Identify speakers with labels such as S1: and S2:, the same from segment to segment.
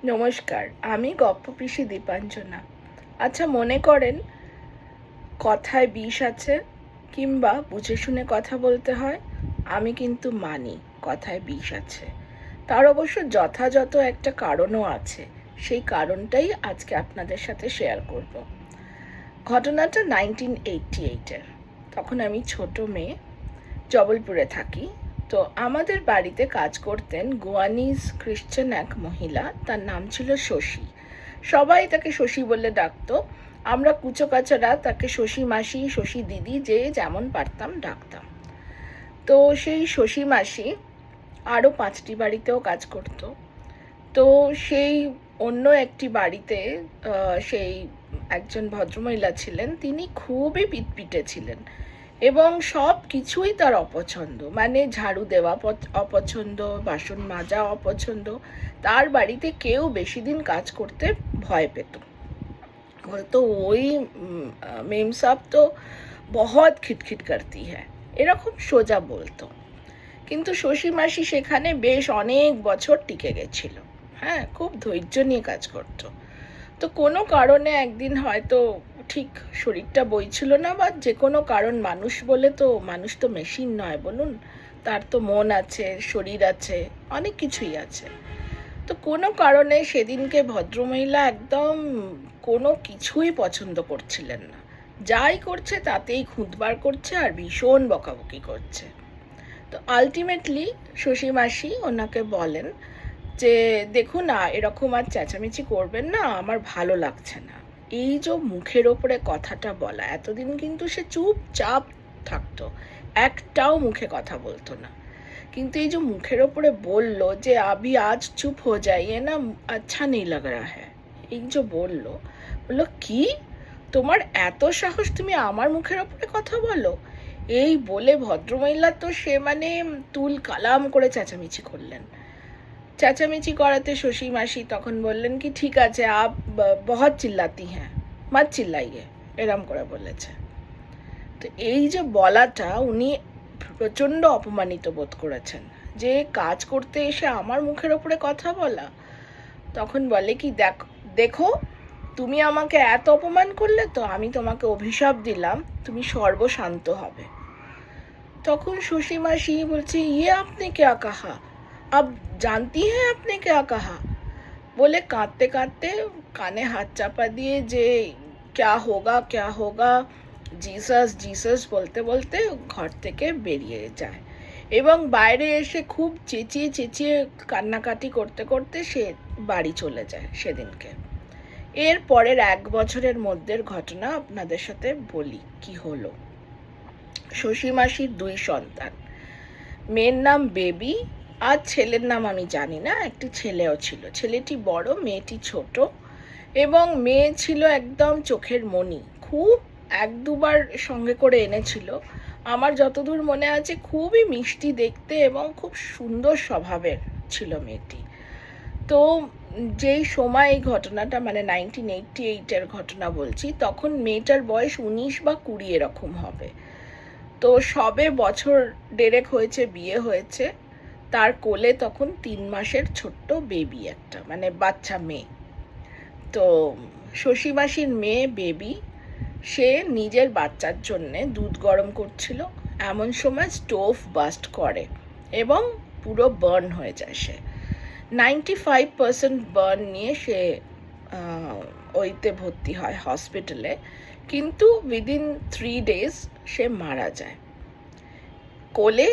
S1: নমস্কার, আমি গপ্পপিসি দীপাঞ্জনা। আচ্ছা, মনে করেন কথায় বিষ আছে কিংবা বুঝে শুনে কথা বলতে হয়। আমি কিন্তু মানি কথায় বিষ আছে। তার অবশ্য যথাযথ একটা কারণও আছে। সেই কারণটাই আজকে আপনাদের সাথে শেয়ার করব। ঘটনাটা 1988-এর। তখন আমি ছোট মেয়ে, জবলপুরে থাকি। তো আমাদের বাড়িতে কাজ করতেন গোয়ানিজ খ্রিশ্চান এক মহিলা। তার নাম ছিল শশী। সবাই তাকে শশী বলে ডাকতো। আমরা কুচোকাচারা তাকে শশী মাসি, শশী দিদি, যে যেমন পারতাম ডাকতাম। তো সেই শশী মাসি আরও 5টি বাড়িতেও কাজ করত। তো সেই অন্য একটি বাড়িতে সেই একজন ভদ্রমহিলা ছিলেন। তিনি খুবই পিটপিটে ছিলেন এবং সব কিছুই তার অপছন্দ। মানে ঝাড়ু দেওয়া অপছন্দ, বাসন মাজা অপছন্দ। তার বাড়িতে কেউ বেশি দিন কাজ করতে ভয় পেত। বলতো ওই মেম সাহব তো বহুত খিটখিট করতি হ্যাঁ, এরকম সোজা বলতো। কিন্তু শশী মাসি সেখানে বেশ অনেক বছর টিকে গেছিল। হ্যাঁ, খুব ধৈর্য নিয়ে কাজ করত। তো কোনো কারণে একদিন হয়তো ঠিক শরীরটা বইছিল না, বা যে কোনো কারণ, মানুষ তো মেশিন নয় বলুন, তার তো মন আছে, শরীর আছে, অনেক কিছুই আছে। তো কোনো কারণে সেদিনকে ভদ্রমহিলা একদম কোনো কিছুই পছন্দ করছিলেন না। যাই করছে তাতেই খুঁতবার করছে আর ভীষণ বকাবকি করছে। তো আলটিমেটলি শশী মাসি ওনাকে বলেন যে দেখুন না, এরকম আর চেঁচামেচি করবেন না, আমার ভালো লাগছে না। এই যে মুখের ওপরে কথাটা বলা, এতদিন কিন্তু সে চুপচাপ থাকতো, একটাও মুখে কথা বলতো না। কিন্তু এই যে মুখের ওপরে বলল যে আবি আজ চুপ হো যাইয়ে না, আচ্ছা নেই লাগ রা হ্যায়, এই যে বললো, কি তোমার এত সাহস, তুমি আমার মুখের ওপরে কথা বলো? এই বলে ভদ্রমহিলা তো সে মানে তুল কালাম করে চেঁচামেচি করলেন। চেঁচামেচি করাতে শশী মাসি তখন বললেন কি ঠিক আছে, আপ বহুত চিল্লাতি হ্যাঁ, মত চিল্লাইয়ে, এরম করে বলেছে। তো এই যে বলাটা, উনি প্রচণ্ড অপমানিত বোধ করেছেন যে কাজ করতে এসে আমার মুখের ওপরে কথা বলা। তখন বলে কি দেখো, তুমি আমাকে এত অপমান করলে তো আমি তোমাকে অভিশাপ দিলাম, তুমি সর্বশান্ত হবে। তখন শশী মাসি বলছে ইয়ে আপনি क्या कहा, अब जानती हैं आपने क्या कहा, বলে কাঁদতে কাঁদতে কানে হাত চাপা দিয়ে যে क्या होगा জিসাস জিসাস বলতে বলতে ঘর থেকে বেরিয়ে যায় এবং বাইরে এসে খুব চেঁচিয়ে চেঁচিয়ে কান্নাকাটি করতে করতে সে বাড়ি চলে যায় সেদিনকে। এর পরের 1 বছরের মধ্যের ঘটনা আপনাদের সাথে বলি কি হলো। শশী মাসির 2 সন্তান, মেয়ের নাম বেবি আর ছেলের নাম আমি জানি না, একটি ছেলেও ছিল। ছেলেটি বড়, মেয়েটি ছোট। এবং মেয়ে ছিল একদম চোখের মণি, খুব 1-2বার সঙ্গে করে এনেছিল। আমার যতদূর মনে আছে খুবই মিষ্টি দেখতে এবং খুব সুন্দর স্বভাবের ছিল মেয়েটি। তো যেই সময় এই ঘটনাটা, মানে 1988-এর ঘটনা বলছি, তখন মেয়েটার বয়স 19 বা 20 এরকম হবে। তো সবে বছর 1.5 হয়েছে, বিয়ে হয়েছে। তার কোলে তখন 3 মাসের ছোট্ট বেবি একটা, মানে বাচ্চা মেয়ে। তো শশী মাসির মেয়ে বেবি, সে নিজের বাচ্চার জন্যে দুধ গরম করছিল, এমন সময় স্টোভ বাস্ট করে এবং পুরো বার্ন হয়ে যায়। সে 95% বার্ন নিয়ে সে ওইতে ভর্তি হয় হসপিটালে, কিন্তু উইদিন 3 days সে মারা যায় কোলে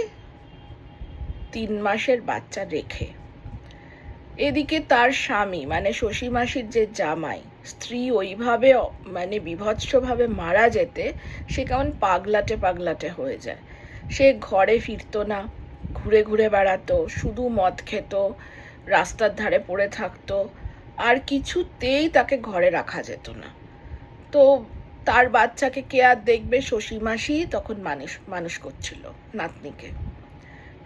S1: 3 মাসের বাচ্চা রেখে। এদিকে তার স্বামী, মানে শশী মাসির যে জামাই, স্ত্রী ওইভাবে মানে বিভৎসভাবে মারা যেতে সে কেমন পাগলাটে পাগলাটে হয়ে যায়। সে ঘরে ফিরতো না, ঘুরে ঘুরে বেড়াতো, শুধু মদ খেত, রাস্তার ধারে পড়ে থাকতো, আর কিছুতেই তাকে ঘরে রাখা যেত না। তো তার বাচ্চাকে কে আর দেখবে, শশী মাসি তখন মানুষ করছিল নাতনিকে।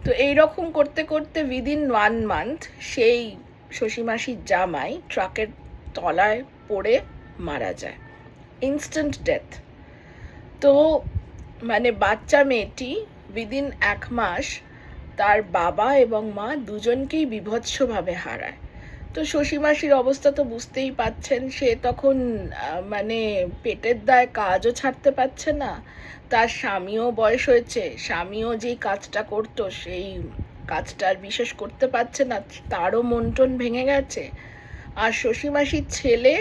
S1: তো এইরকম করতে করতে উইদিন 1 month সেই শশী মাসির জামাই ট্রাকের তলায় পড়ে মারা যায়, ইনস্ট্যান্ট ডেথ। তো মানে বাচ্চা মেয়েটি উইদিন 1 মাস তার বাবা এবং মা দুজনকেই বিভৎসভাবে হারায়। তো শশী মাসির অবস্থা তো বুঝতেই পাচ্ছেন, সে তখন মানে পেটের দায় কাজও ছাড়তে পারছে না, তার স্বামীও বয়স হয়েছে, স্বামীও যেই কাজটা করতো সেই কাজটা আর বিশেষ করতে পারছে না, তারও মন টন ভেঙে গেছে। আর শশী মাসির ছেলে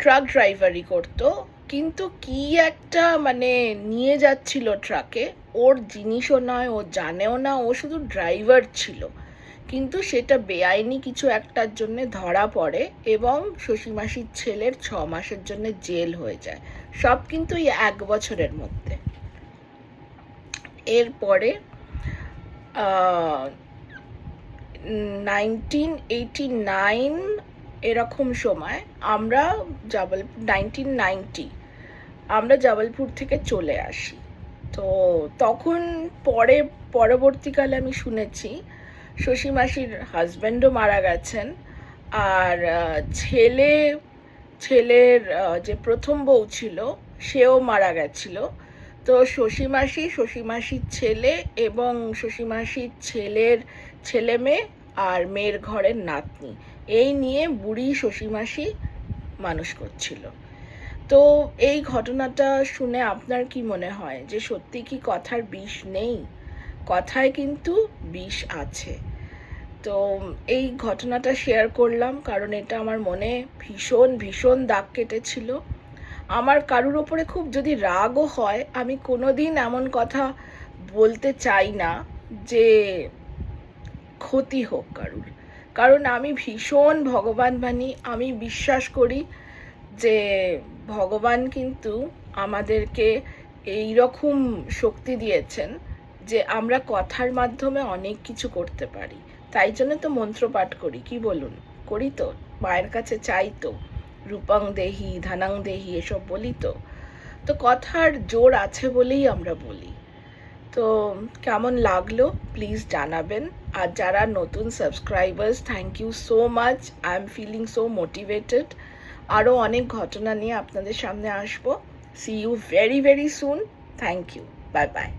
S1: ট্রাক ড্রাইভারি করতো, কিন্তু কি একটা মানে নিয়ে যাচ্ছিল ট্রাকে, ওর জিনিসও নয়, ও জানেও না, ও শুধু ড্রাইভার ছিল, কিন্তু সেটা বেআইনি কিছু একটার জন্য ধরা পড়ে এবং শশী মাসির ছেলের 6 মাসের জন্য জেল হয়ে যায়, সব কিন্তু এই 1 বছরের মধ্যে। এরপরে 1989 এরকম সময় আমরা 1990 আমরা জবলপুর থেকে চলে আসি। তো তখন পরবর্তীকালে আমি শুনেছি শশী মাসির হাজব্যান্ডও মারা গেছেন, আর ছেলের যে প্রথম বউ ছিল সেও মারা গেছিল। তো শশী মাসির ছেলে এবং শশী মাসির ছেলের ছেলে মেয়ে আর মেয়ের ঘরের নাতনি, এই নিয়ে বুড়ি শশী মাসি মানুষ করছিল। তো এই ঘটনাটা শুনে আপনার কি মনে হয় যে সত্যি কি কথার বিষ নেই? কথায় কিন্তু বিষ আছে। তো এই ঘটনাটা শেয়ার করলাম কারণ এটা আমার মনে ভীষণ ভীষণ দাগ কেটেছিল। আমার কারুর ওপরে খুব যদি রাগও হয়, আমি কোনোদিন এমন কথা বলতে চাই না যে ক্ষতি হোক কারুর, কারণ আমি ভীষণ ভগবান মানি, আমি বিশ্বাস করি যে ভগবান কিন্তু আমাদেরকে এই রকম শক্তি দিয়েছেন যে আমরা কথার মাধ্যমে অনেক কিছু করতে পারি। তাই জন্য তো মন্ত্র পাঠ করি, কি বলুন, করি তো, মায়ের কাছে চাই তো, রূপং দেহি ধনং দেহি এসব বলি তো। তো কথার জোর আছে বলেই আমরা বলি। তো কেমন লাগলো প্লিজ জানাবেন। আর যারা নতুন subscribers, thank you so much, I am feeling so motivated. আরও অনেক ঘটনা নিয়ে আপনাদের সামনে আসবো। See you very very soon. Thank you, bye by.